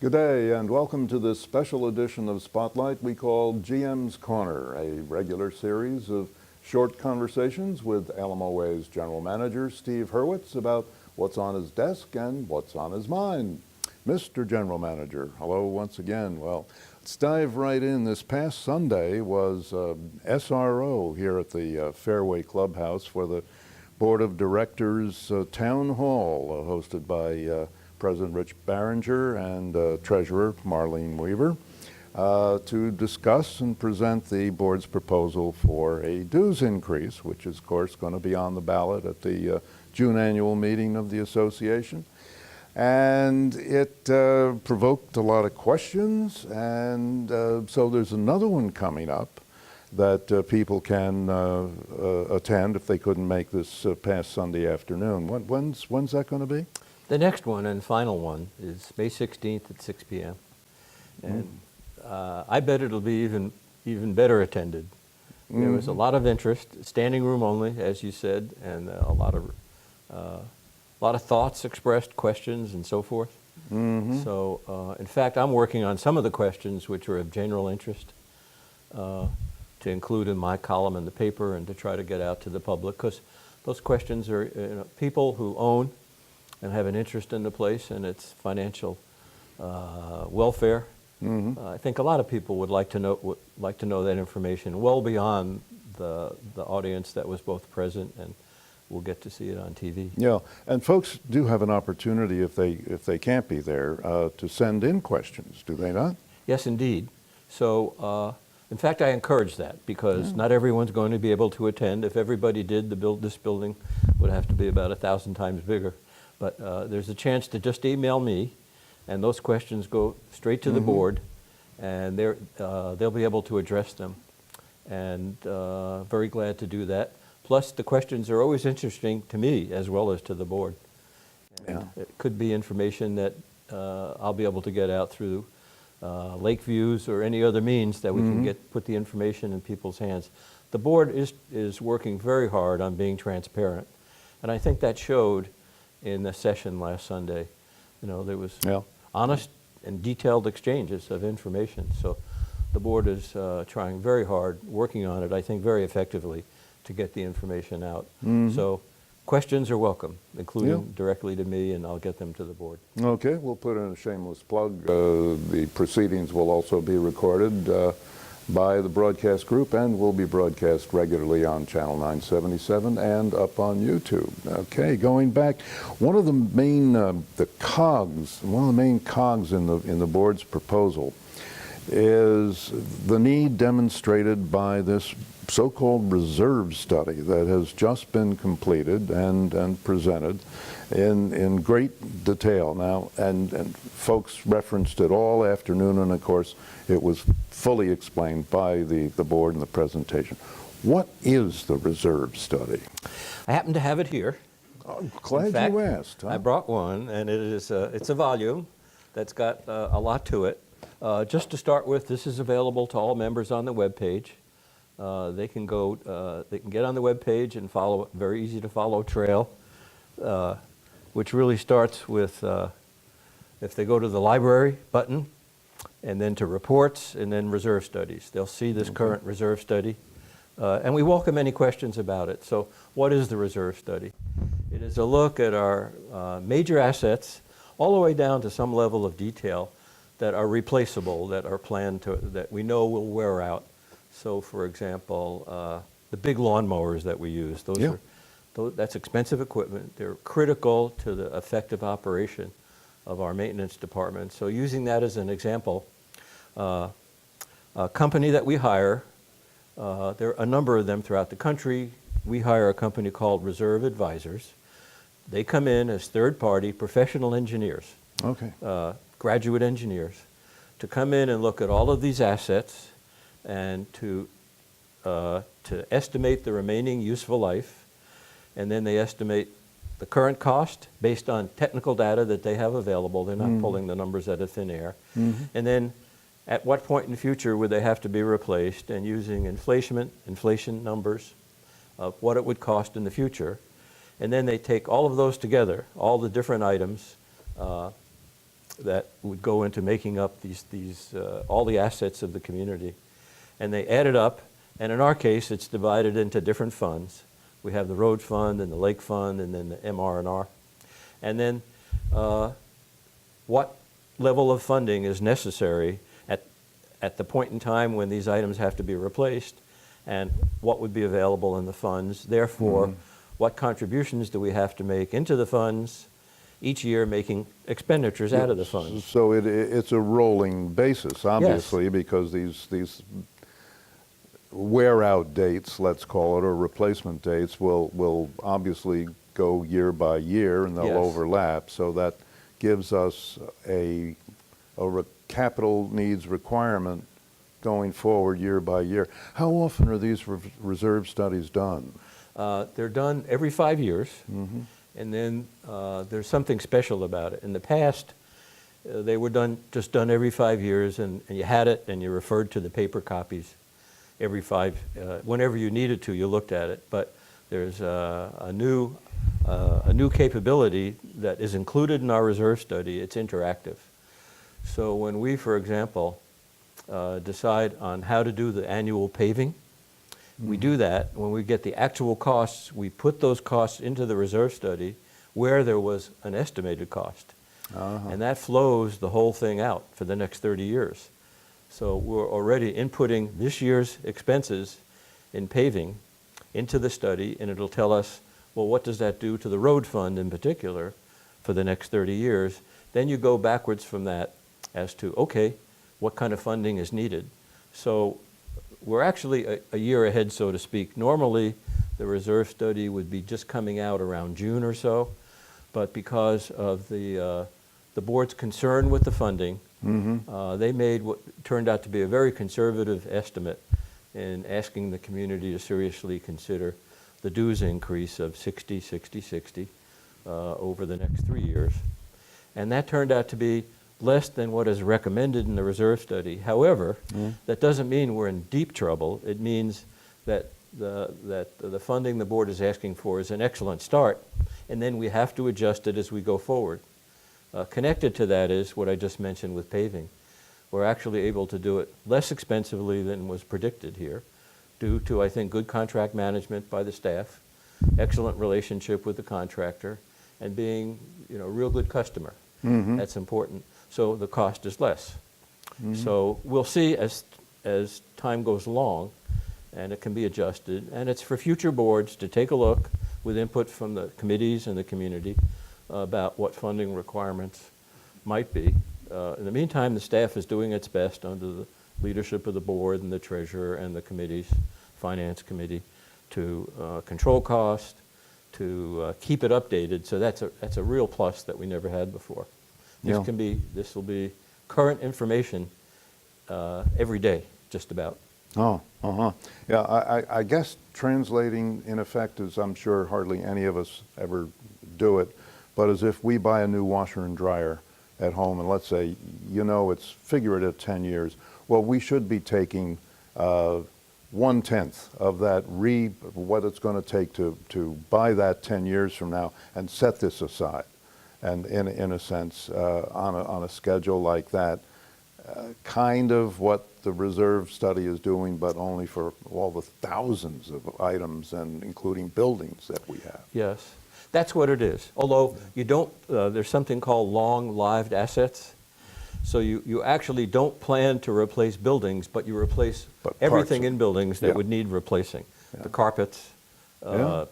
Good day and welcome to this special edition of Spotlight we call GM's Corner, a regular series of short conversations with Alamo Way's General Manager Steve Hurwitz about what's on his desk and what's on his mind. Mr. General Manager, hello once again. Well, let's dive right in. This past Sunday was SRO here at the Fairway Clubhouse for the Board of Directors Town Hall hosted by President Rich Barringer and Treasurer Marlene Weaver to discuss and present the board's proposal for a dues increase, which is, of course, going to be on the ballot at the June annual meeting of the association. And it provoked a lot of questions, and so there's another one coming up that people can attend if they couldn't make this past Sunday afternoon. When's that going to be? The next one and final one is May 16th at 6 p.m. And I bet it'll be even better attended. There was a lot of interest, standing room only, as you said, and a lot of thoughts expressed, questions, and so forth. So, in fact, I'm working on some of the questions which are of general interest to include in my column in the paper and to try to get out to the public, because those questions are people who own and have an interest in the place and its financial welfare. I think a lot of people would like to know that information well beyond the audience that was both present and will get to see it on TV. Yeah, and folks do have an opportunity if they can't be there to send in questions, do they not? Yes, indeed. So, in fact, I encourage that because not everyone's going to be able to attend. If everybody did, this building would have to be about 1,000 times bigger. But there's a chance to just email me, and those questions go straight to the board, and they'll be able to address them. And very glad to do that. Plus, the questions are always interesting to me as well as to the board. And it could be information that I'll be able to get out through lake views or any other means that we can put the information in people's hands. The board is working very hard on being transparent, and I think that showed in the session last Sunday. You know, there was honest and detailed exchanges of information. So the board is trying very hard, working on it, I think very effectively, to get the information out. So questions are welcome, including directly to me, and I'll get them to the board. Okay, we'll put in a shameless plug. The proceedings will also be recorded by the broadcast group and will be broadcast regularly on Channel 977 and up on YouTube. Okay, going back, one of the main cogs in the board's proposal is the need demonstrated by this so-called reserve study that has just been completed and presented in great detail now, and folks referenced it all afternoon, and of course it was fully explained by the board in the presentation. What is the reserve study? I happen to have it here. I'm glad you asked. I brought one, and it's a volume that's got a lot to it. Just to start with, this is available to all members on the web page. They can get on the web page and follow, very easy to follow trail, which really starts with, if they go to the library button, and then to reports, and then reserve studies. They'll see this current reserve study, and we welcome any questions about it. So what is the reserve study? It is a look at our major assets, all the way down to some level of detail that are replaceable, that are planned to, that we know will wear out. So, for example, the big lawnmowers that we use, that's expensive equipment. They're critical to the effective operation of our maintenance department. So using that as an example, a company that we hire, there are a number of them throughout the country. We hire a company called Reserve Advisors. They come in as third-party professional engineers, graduate engineers, to come in and look at all of these assets and to estimate the remaining useful life, and then they estimate the current cost based on technical data that they have available. They're not pulling the numbers out of thin air. And then at what point in the future would they have to be replaced, and using inflation numbers of what it would cost in the future. And then they take all of those together, all the different items, that would go into making up all the assets of the community. And they add it up, and in our case, it's divided into different funds. We have the road fund and the lake fund and then the MR&R. And then what level of funding is necessary at the point in time when these items have to be replaced, and what would be available in the funds. Therefore, what contributions do we have to make into the funds each year, making expenditures out of the funds? So it's a rolling basis, obviously, because these wear-out dates, let's call it, or replacement dates, will obviously go year by year, and they'll overlap. So that gives us a capital needs requirement going forward year by year. How often are these reserve studies done? They're done every 5 years, and then there's something special about it. In the past, they were just done every 5 years, and you had it, and you referred to the paper copies every whenever you needed to, you looked at it. But there's a new capability that is included in our reserve study. It's interactive. So when we, for example, decide on how to do the annual paving, we do that. When we get the actual costs, we put those costs into the reserve study where there was an estimated cost. And that flows the whole thing out for the next 30 years. So we're already inputting this year's expenses in paving into the study, and it'll tell us, well, what does that do to the road fund in particular for the next 30 years? Then you go backwards from that as to, okay, what kind of funding is needed? So we're actually a year ahead, so to speak. Normally, the reserve study would be just coming out around June or so, but because of the board's concern with the funding, they made what turned out to be a very conservative estimate in asking the community to seriously consider the dues increase of 60, 60, 60 over the next 3 years. And that turned out to be less than what is recommended in the reserve study. However, that doesn't mean we're in deep trouble. It means that the funding the board is asking for is an excellent start, and then we have to adjust it as we go forward. Connected to that is what I just mentioned with paving. We're actually able to do it less expensively than was predicted here, due to, I think, good contract management by the staff, excellent relationship with the contractor, and being, a real good customer. That's important. So the cost is less. So we'll see as time goes along, and it can be adjusted. And it's for future boards to take a look with input from the committees and the community about what funding requirements might be. In the meantime, the staff is doing its best under the leadership of the board and the treasurer and the committees, finance committee, to control cost, to keep it updated. So that's a real plus that we never had before. This will be current information every day, just about. Yeah, I guess translating in effect is, I'm sure hardly any of us ever do it, but as if we buy a new washer and dryer at home, and let's say, figure it at 10 years. Well, we should be taking 1/10 of that, what it's going to take to buy that 10 years from now, and set this aside. And in a sense, on a schedule like that, kind of what the reserve study is doing, but only for all the thousands of items, and including buildings that we have. Yes, that's what it is. Although you don't, there's something called long-lived assets. So you actually don't plan to replace buildings, but you replace everything in buildings that would need replacing. The carpets, the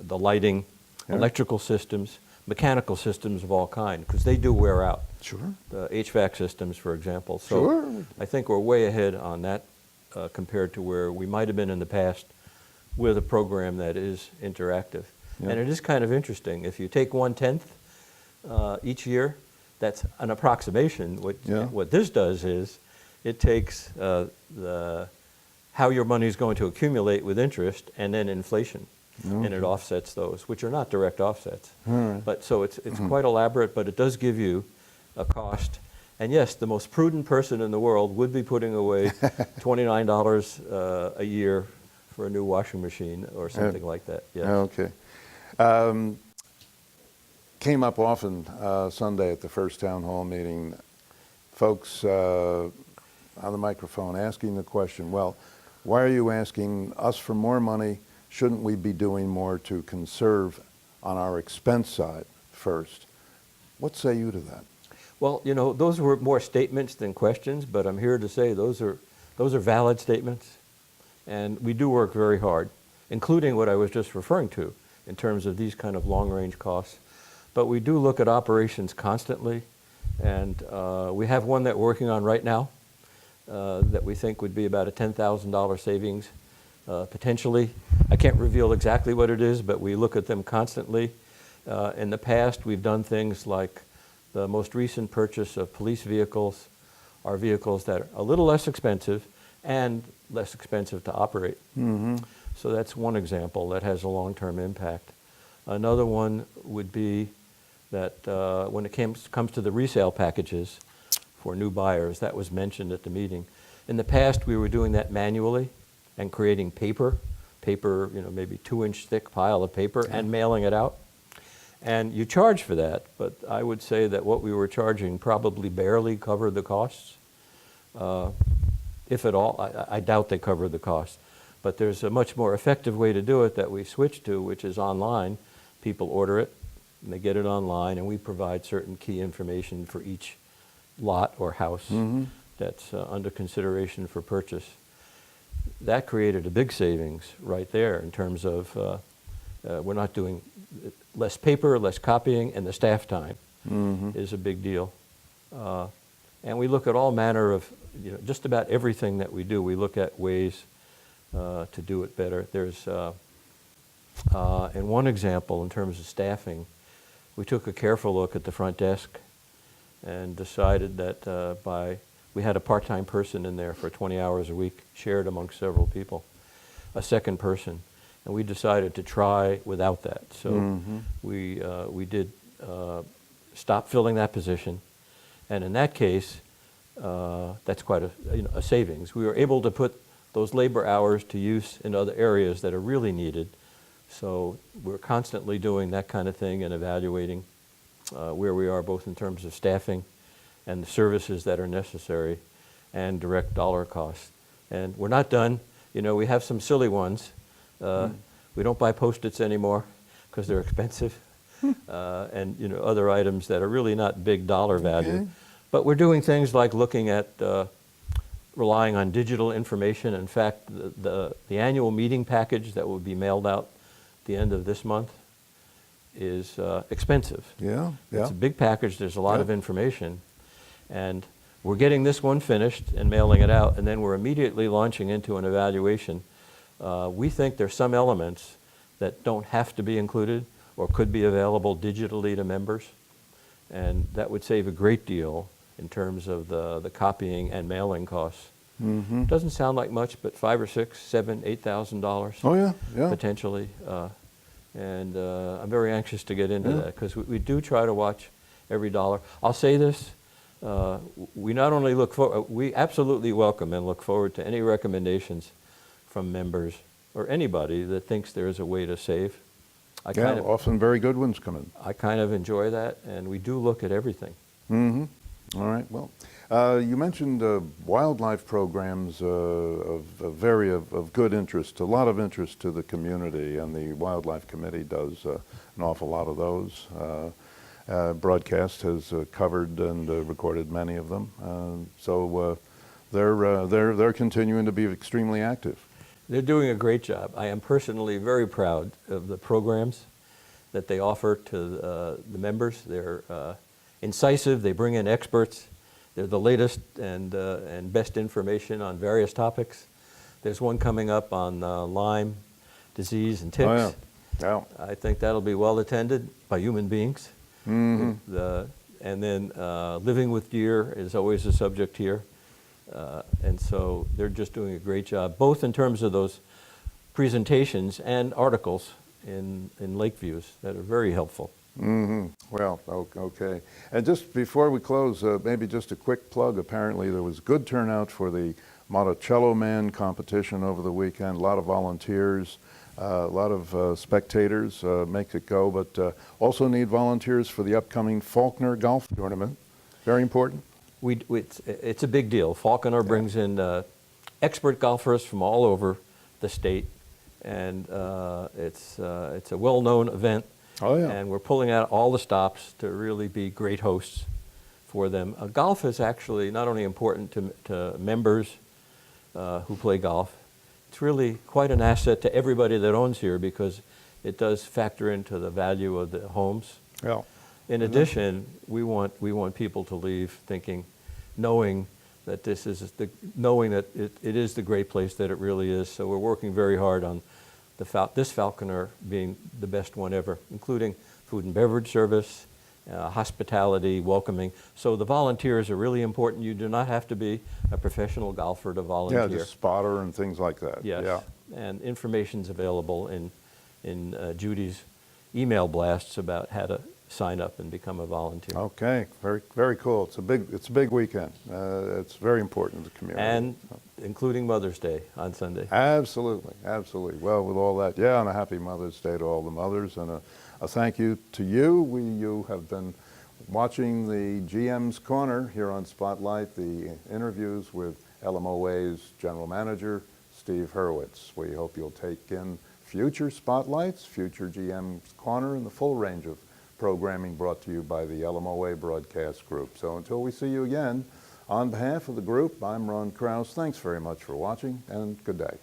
lighting, electrical systems, mechanical systems of all kinds, because they do wear out. Sure. The HVAC systems, for example. So I think we're way ahead on that compared to where we might have been in the past with a program that is interactive. And it is kind of interesting. If you take 1/10 each year, that's an approximation. What this does is it takes how your money is going to accumulate with interest and then inflation. And it offsets those, which are not direct offsets. But so it's quite elaborate, but it does give you a cost. And yes, the most prudent person in the world would be putting away $29 a year for a new washing machine or something like that. Yes. Okay. came up often Sunday at the first town hall meeting. Folks on the microphone asking the question, well, why are you asking us for more money? Shouldn't we be doing more to conserve on our expense side first? What say you to that? Well, you know, those were more statements than questions, but I'm here to say those are valid statements. And we do work very hard, including what I was just referring to in terms of these kind of long-range costs. But we do look at operations constantly, and we have one that we're working on right now that we think would be about a $10,000 savings potentially. I can't reveal exactly what it is, but we look at them constantly. In the past, we've done things like the most recent purchase of police vehicles are vehicles that are a little less expensive and less expensive to operate. Mm-hmm. So that's one example that has a long-term impact. Another one would be that when it comes to the resale packages for new buyers, that was mentioned at the meeting. In the past, we were doing that manually and creating paper, you know, maybe 2-inch thick pile of paper, and mailing it out. And you charge for that, but I would say that what we were charging probably barely covered the costs. If at all, I doubt they covered the cost. But there's a much more effective way to do it that we switched to, which is online. People order it, and they get it online, and we provide certain key information for each lot or house that's under consideration for purchase. That created a big savings right there in terms of we're not doing less paper, less copying, and the staff time is a big deal. And we look at all manner of, you know, just about everything that we do, we look at ways to do it better. There's, in one example, in terms of staffing, we took a careful look at the front desk and decided that we had a part-time person in there for 20 hours a week, shared amongst several people, a second person. And we decided to try without that. So we did stop filling that position. And in that case, that's quite a savings. We were able to put those labor hours to use in other areas that are really needed. So we're constantly doing that kind of thing and evaluating where we are, both in terms of staffing and the services that are necessary and direct dollar costs. And we're not done. You know, we have some silly ones. We don't buy Post-its anymore because they're expensive, and you know, other items that are really not big dollar value. Okay. But we're doing things like looking at relying on digital information. In fact, the annual meeting package that will be mailed out at the end of this month is expensive. Yeah. It's a big package. There's a lot of information, and we're getting this one finished and mailing it out, and then we're immediately launching into an evaluation. We think there's some elements that don't have to be included or could be available digitally to members, and that would save a great deal in terms of the copying and mailing costs. Doesn't sound like much, but $5,000 or $6,000, $7,000, $8,000 Oh, yeah. potentially. And I'm very anxious to get into that because we do try to watch every dollar. I'll say this. We not only we absolutely welcome and look forward to any recommendations from members or anybody that thinks there is a way to save. Often very good ones come in. I kind of enjoy that, and we do look at everything. All right. Well, you mentioned wildlife programs of good interest, a lot of interest to the community, and the Wildlife Committee does an awful lot of those. Broadcast has covered and recorded many of them, so they're continuing to be extremely active. They're doing a great job. I am personally very proud of the programs that they offer to the members. They're incisive. They bring in experts. They're the latest and best information on various topics. There's one coming up on Lyme disease and ticks. Oh, yeah. I think that'll be well attended by human beings. And then living with deer is always a subject here. And so they're just doing a great job, both in terms of those presentations and articles in Lakeviews that are very helpful. Well, okay. And just before we close, maybe just a quick plug. Apparently there was good turnout for the Monticello Man competition over the weekend. A lot of volunteers, a lot of spectators make it go, but also need volunteers for the upcoming Faulkner golf tournament. Very important. It's a big deal. Faulkner brings in expert golfers from all over the state, and it's a well-known event. Oh, yeah. And we're pulling out all the stops to really be great hosts for them. Golf is actually not only important to members who play golf, it's really quite an asset to everybody that owns here because it does factor into the value of the homes. Yeah. In addition, we want people to leave thinking, knowing that it is the great place that it really is. So we're working very hard on this Faulkner being the best one ever, including food and beverage service, hospitality, welcoming. So the volunteers are really important. You do not have to be a professional golfer to volunteer. Yeah, just spotter and things like that. Yes. Yeah. And information's available in Judy's email blasts about how to sign up and become a volunteer. Okay, very, very cool. It's a big weekend. It's very important to the community. And including Mother's Day on Sunday. Absolutely, absolutely. Well, with all that, yeah, and a happy Mother's Day to all the mothers, and a thank you to you. You have been watching the GM's Corner here on Spotlight, the interviews with LMOA's General Manager, Steve Hurwitz. We hope you'll take in future Spotlights, future GM's Corner, and the full range of programming brought to you by the LMOA Broadcast Group. So until we see you again, on behalf of the group, I'm Ron Krause. Thanks very much for watching, and good day.